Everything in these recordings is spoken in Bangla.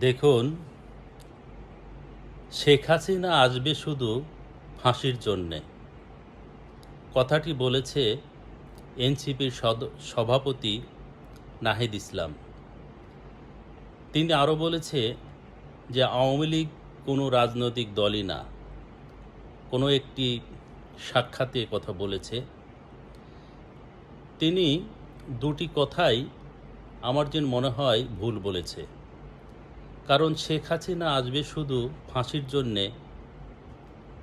দেখুন, শেখ হাসিনা আসবে শুধু ফাঁসির জন্যে, কথাটি বলেছে এনসিপির সভাপতি নাহিদ ইসলাম। তিনি আরও বলেছে যে আওয়ামী লীগ কোনো রাজনৈতিক দলই না। কোনো একটি সাক্ষাতে কথা বলেছে। তিনি দুটি কথাই আমার যেন মনে হয় ভুল বলেছে। কারণ শেখ হাসিনা আসবে শুধু ফাঁসির জন্যে,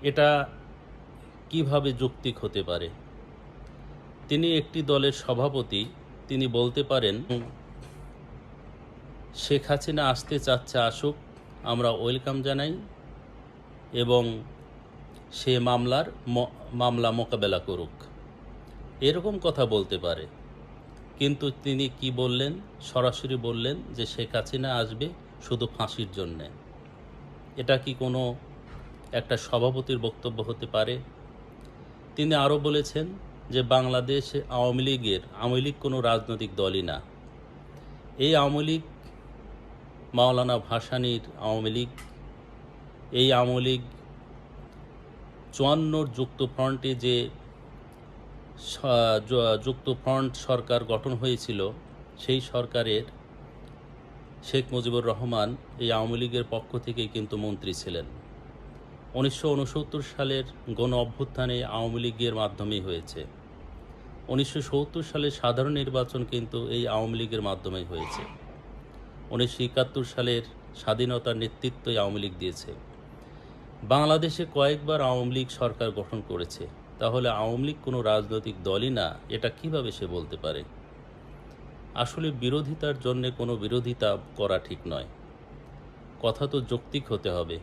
এটা কিভাবে যৌক্তিক হতে পারে? তিনি একটি দলের সভাপতি, তিনি বলতে পারেন শেখ হাসিনা আসতে চাচ্ছে, আসুক, আমরা ওয়েলকাম জানাই এবং সে মামলা মোকাবেলা করুক, এরকম কথা বলতে পারে। কিন্তু তিনি কি বললেন? সরাসরি বললেন যে শেখ হাসিনা আসবে শুধু ফাঁসির জন্যে। এটা কি কোনো একটা সভাপতির বক্তব্য হতে পারে? তিনি আরও বলেছেন যে বাংলাদেশে আওয়ামী লীগ কোনো রাজনৈতিক দলই না। এই আওয়ামী লীগ মাওলানা ভাসানীর আওয়ামী লীগ। এই আওয়ামী লীগ ৫৪ যুক্তফ্রন্টে যে যুক্তফ্রন্ট সরকার গঠন হয়েছিল, সেই সরকারের শেখ মুজিবুর রহমান এই আওয়ামী লীগের পক্ষ থেকেই কিন্তু মন্ত্রী ছিলেন। ১৯৬৯ সালের গণ অভ্যুত্থানে আওয়ামী লীগের মাধ্যমেই হয়েছে। ১৯৭০ সালের সাধারণ নির্বাচন কিন্তু এই আওয়ামী লীগের মাধ্যমেই হয়েছে। ১৯৭১ সালের স্বাধীনতার নেতৃত্বই আওয়ামী লীগ দিয়েছে। বাংলাদেশে কয়েকবার আওয়ামী লীগ সরকার গঠন করেছে। তাহলে আওয়ামী লীগ কোনো রাজনৈতিক দলই না, এটা কিভাবে সে বলতে পারে? আসলে বিরোধিতার জন্য কোনো বিরোধিতা করা ঠিক নয়। কথা তো যৌক্তিক হতে হবে।